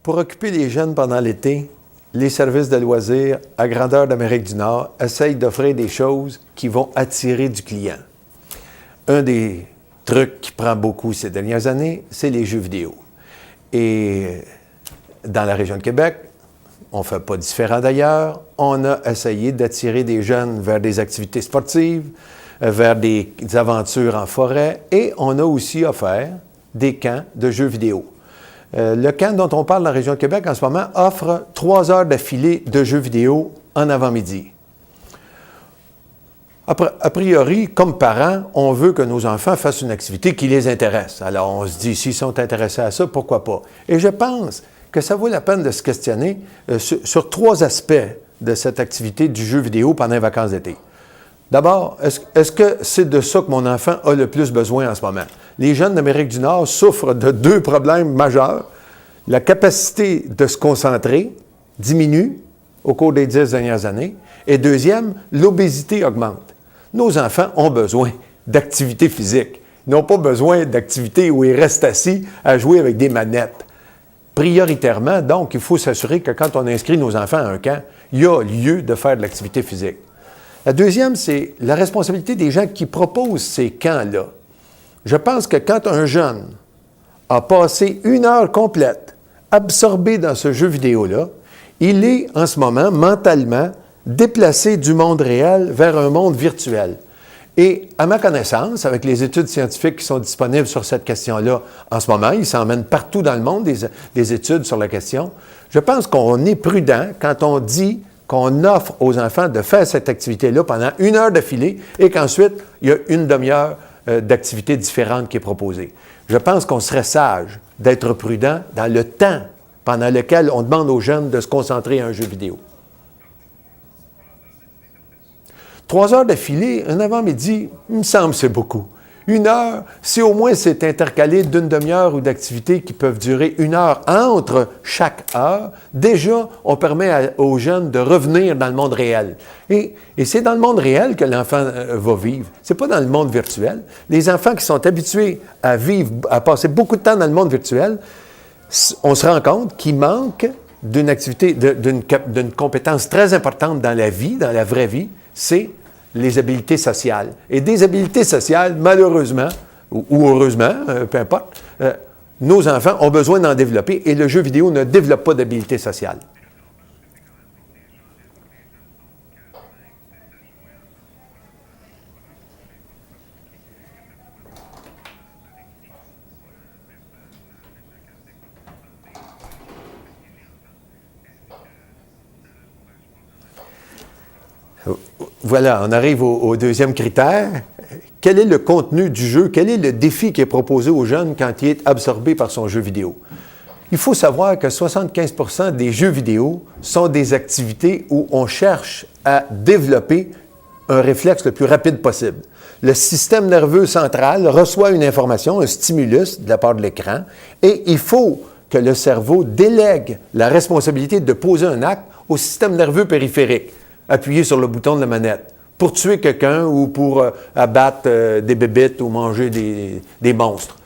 Pour occuper les jeunes pendant l'été, les services de loisirs à grandeur d'Amérique du Nord essayent d'offrir des choses qui vont attirer du client. Un des trucs qui prend beaucoup ces dernières années, c'est les jeux vidéo. Et dans la région de Québec, on ne fait pas différent d'ailleurs, on a essayé d'attirer des jeunes vers des activités sportives, vers des aventures en forêt, et on a aussi offert des camps de jeux vidéo. Le camp dont on parle dans la région de Québec en ce moment offre 3 heures d'affilée de jeux vidéo en avant-midi. A priori, comme parents, on veut que nos enfants fassent une activité qui les intéresse. Alors on se dit, s'ils sont intéressés à ça, pourquoi pas? Et je pense que ça vaut la peine de se questionner sur 3 aspects de cette activité du jeu vidéo pendant les vacances d'été. D'abord, est-ce que c'est de ça que mon enfant a le plus besoin en ce moment? Les jeunes d'Amérique du Nord souffrent de 2 problèmes majeurs. La capacité de se concentrer diminue au cours des 10 dernières années. Et deuxième, l'obésité augmente. Nos enfants ont besoin d'activité physique. Ils n'ont pas besoin d'activité où ils restent assis à jouer avec des manettes. Prioritairement, donc, il faut s'assurer que quand on inscrit nos enfants à un camp, il y a lieu de faire de l'activité physique. La deuxième, c'est la responsabilité des gens qui proposent ces camps-là. Je pense que quand un jeune a passé 1 heure complète absorbé dans ce jeu vidéo-là, il est en ce moment mentalement déplacé du monde réel vers un monde virtuel. Et à ma connaissance, avec les études scientifiques qui sont disponibles sur cette question-là en ce moment, ils s'emmènent partout dans le monde des études sur la question, je pense qu'on est prudent quand on dit qu'on offre aux enfants de faire cette activité-là pendant 1 heure d'affilée et qu'ensuite, il y a une demi-heure d'activité différente qui est proposée. Je pense qu'on serait sage d'être prudent dans le temps pendant lequel on demande aux jeunes de se concentrer à un jeu vidéo. 3 heures d'affilée, un avant-midi, il me semble que c'est beaucoup. 1 heure, si au moins c'est intercalé d'une demi-heure ou d'activités qui peuvent durer 1 heure entre chaque heure, déjà, on permet aux jeunes de revenir dans le monde réel. Et c'est dans le monde réel que l'enfant va vivre. C'est pas dans le monde virtuel. Les enfants qui sont habitués à vivre, à passer beaucoup de temps dans le monde virtuel, on se rend compte qu'ils manquent d'une activité, d'une compétence très importante dans la vie, dans la vraie vie, c'est les habiletés sociales. Et des habiletés sociales, malheureusement, ou heureusement, peu importe, nos enfants ont besoin d'en développer et le jeu vidéo ne développe pas d'habiletés sociales. Voilà, on arrive au deuxième critère. Quel est le contenu du jeu? Quel est le défi qui est proposé aux jeunes quand il est absorbé par son jeu vidéo? Il faut savoir que 75% des jeux vidéo sont des activités où on cherche à développer un réflexe le plus rapide possible. Le système nerveux central reçoit une information, un stimulus de la part de l'écran, et il faut que le cerveau délègue la responsabilité de poser un acte au système nerveux périphérique. Appuyer sur le bouton de la manette pour tuer quelqu'un ou pour abattre des bébites ou manger des monstres.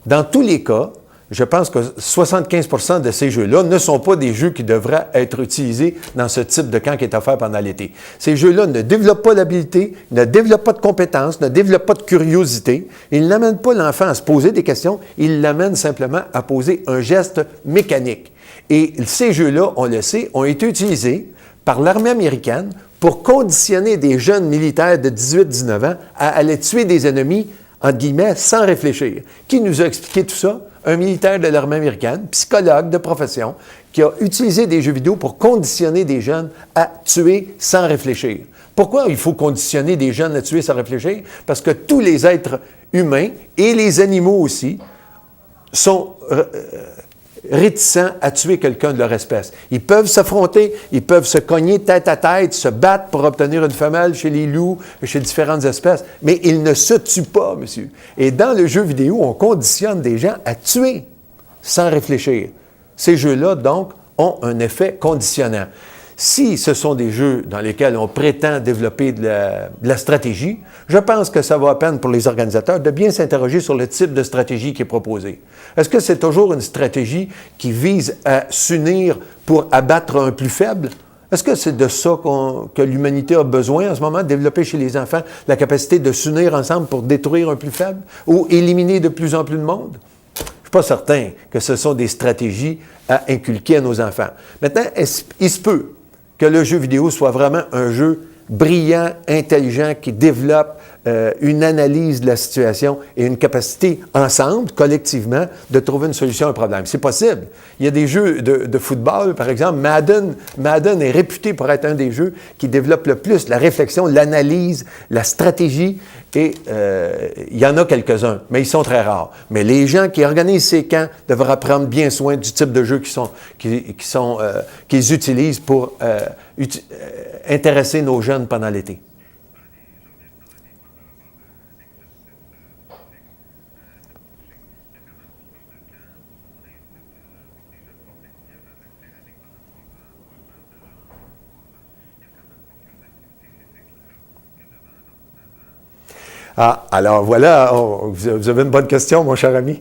Dans tous les cas, je pense que 75% de ces jeux-là ne sont pas des jeux qui devraient être utilisés dans ce type de camp qui est offert pendant l'été. Ces jeux-là ne développent pas d'habileté, ne développent pas de compétences, ne développent pas de curiosité. Ils n'amènent pas l'enfant à se poser des questions, ils l'amènent simplement à poser un geste mécanique. Et ces jeux-là, on le sait, ont été utilisés par l'armée américaine pour conditionner des jeunes militaires de 18-19 ans à aller tuer des ennemis, entre guillemets, sans réfléchir. Qui nous a expliqué tout ça? Un militaire de l'armée américaine, psychologue de profession, qui a utilisé des jeux vidéo pour conditionner des jeunes à tuer sans réfléchir. Pourquoi il faut conditionner des jeunes à tuer sans réfléchir? Parce que tous les êtres humains, et les animaux aussi, sont réticents à tuer quelqu'un de leur espèce. Ils peuvent s'affronter, ils peuvent se cogner tête à tête, se battre pour obtenir une femelle chez les loups, chez différentes espèces, mais ils ne se tuent pas, monsieur. Et dans le jeu vidéo, on conditionne des gens à tuer sans réfléchir. Ces jeux-là, donc, ont un effet conditionnant. Si ce sont des jeux dans lesquels on prétend développer de la stratégie, je pense que ça vaut la peine pour les organisateurs de bien s'interroger sur le type de stratégie qui est proposée. Est-ce que c'est toujours une stratégie qui vise à s'unir pour abattre un plus faible? Est-ce que c'est de ça que l'humanité a besoin en ce moment, de développer chez les enfants la capacité de s'unir ensemble pour détruire un plus faible ou éliminer de plus en plus de monde? Je ne suis pas certain que ce sont des stratégies à inculquer à nos enfants. Maintenant, il se peut que le jeu vidéo soit vraiment un jeu brillant, intelligent, qui développe une analyse de la situation et une capacité ensemble, collectivement, de trouver une solution à un problème. C'est possible. Il y a des jeux de football, par exemple. Madden est réputé pour être un des jeux qui développe le plus la réflexion, l'analyse, la stratégie. Et il y en a quelques-uns, mais ils sont très rares. Mais les gens qui organisent ces camps devraient prendre bien soin du type de jeu qu'ils utilisent pour intéresser nos jeunes pendant l'été. Ah, alors voilà, vous avez une bonne question, mon cher ami.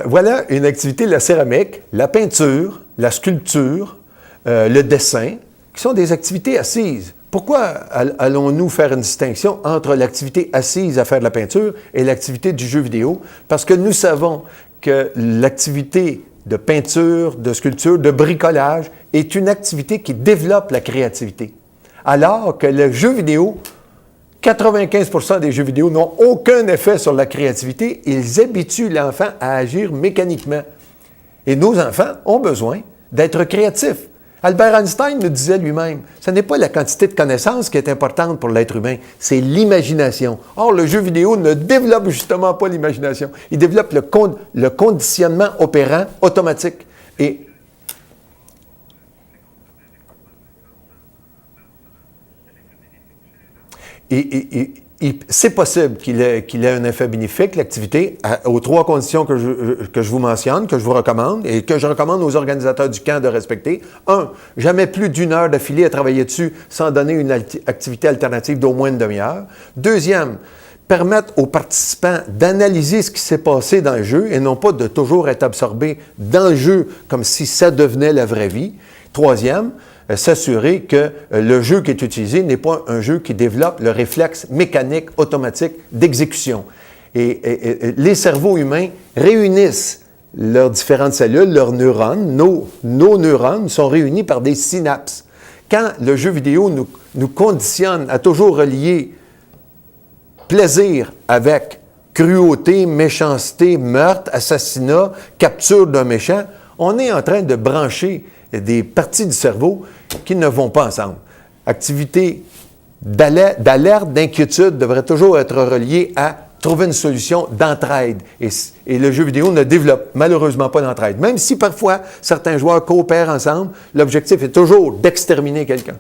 Voilà une activité, la céramique, la peinture, la sculpture, le dessin, qui sont des activités assises. Pourquoi allons-nous faire une distinction entre l'activité assise à faire de la peinture et l'activité du jeu vidéo? Parce que nous savons que l'activité de peinture, de sculpture, de bricolage est une activité qui développe la créativité. Alors que le jeu vidéo, 95% des jeux vidéo n'ont aucun effet sur la créativité. Ils habituent l'enfant à agir mécaniquement. Et nos enfants ont besoin d'être créatifs. Albert Einstein nous disait lui-même, ce n'est pas la quantité de connaissances qui est importante pour l'être humain, c'est l'imagination. Or, le jeu vidéo ne développe justement pas l'imagination. Il développe le conditionnement opérant automatique. Et c'est possible qu'il ait un effet bénéfique, l'activité, aux trois conditions que je vous mentionne, que je vous recommande et que je recommande aux organisateurs du camp de respecter. 1. Jamais plus d'1 heure d'affilée à travailler dessus sans donner une activité alternative d'au moins une demi-heure. 2e, permettre aux participants d'analyser ce qui s'est passé dans le jeu et non pas de toujours être absorbés dans le jeu comme si ça devenait la vraie vie. 3e, s'assurer que le jeu qui est utilisé n'est pas un jeu qui développe le réflexe mécanique automatique d'exécution. Et les cerveaux humains réunissent leurs différentes cellules, leurs neurones. Nos neurones sont réunis par des synapses. Quand le jeu vidéo nous conditionne à toujours relier plaisir avec cruauté, méchanceté, meurtre, assassinat, capture d'un méchant, on est en train de brancher des parties du cerveau qui ne vont pas ensemble. Activité d'alerte, d'inquiétude devrait toujours être reliée à trouver une solution d'entraide. Et le jeu vidéo ne développe malheureusement pas d'entraide. Même si parfois certains joueurs coopèrent ensemble, l'objectif est toujours d'exterminer quelqu'un.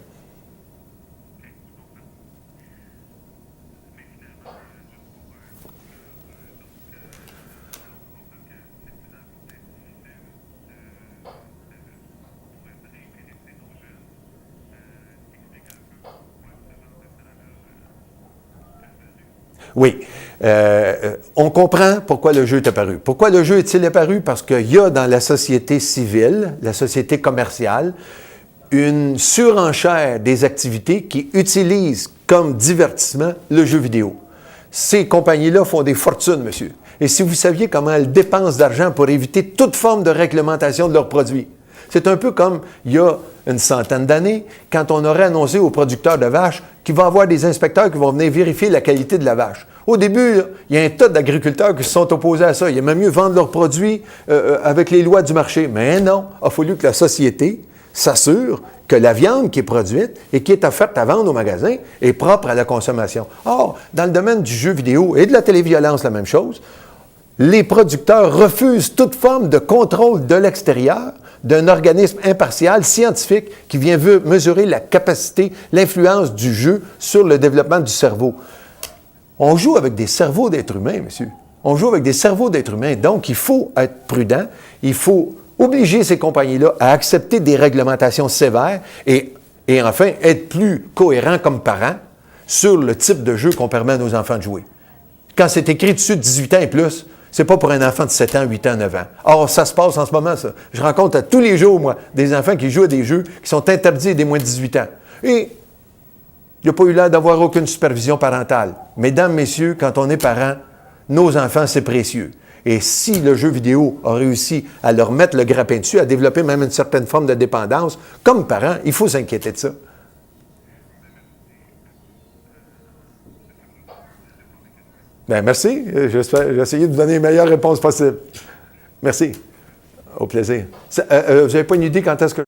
Oui. On comprend pourquoi le jeu est apparu. Pourquoi le jeu est-il apparu? Parce qu'il y a dans la société civile, la société commerciale, une surenchère des activités qui utilisent comme divertissement le jeu vidéo. Ces compagnies-là font des fortunes, monsieur. Et si vous saviez comment elles dépensent d'argent pour éviter toute forme de réglementation de leurs produits, c'est un peu comme il y a une centaine d'années, quand on aurait annoncé aux producteurs de vaches qu'il va y avoir des inspecteurs qui vont venir vérifier la qualité de la vache. Au début, là, il y a un tas d'agriculteurs qui se sont opposés à ça. Il aimait mieux vendre leurs produits avec les lois du marché. Mais non, il a fallu que la société s'assure que la viande qui est produite et qui est offerte à vendre au magasin est propre à la consommation. Or, dans le domaine du jeu vidéo et de la téléviolence, la même chose, les producteurs refusent toute forme de contrôle de l'extérieur d'un organisme impartial, scientifique, qui vient mesurer la capacité, l'influence du jeu sur le développement du cerveau. On joue avec des cerveaux d'êtres humains, monsieur. On joue avec des cerveaux d'êtres humains. Donc, il faut être prudent. Il faut obliger ces compagnies-là à accepter des réglementations sévères et Et enfin, être plus cohérent comme parent sur le type de jeu qu'on permet à nos enfants de jouer. Quand c'est écrit dessus de 18 ans et plus, c'est pas pour un enfant de 7 ans, 8 ans, 9 ans. Or, ça se passe en ce moment, ça. Je rencontre tous les jours, moi, des enfants qui jouent à des jeux qui sont interdits des moins de 18 ans. Et il n'y a pas eu l'air d'avoir aucune supervision parentale. Mesdames, messieurs, quand on est parent, nos enfants, c'est précieux. Et si le jeu vidéo a réussi à leur mettre le grappin dessus, à développer même une certaine forme de dépendance, comme parent, il faut s'inquiéter de ça. Bien, merci. J'ai essayé de vous donner les meilleures réponses possibles. Merci. Au plaisir. Vous n'avez pas une idée quand est-ce que...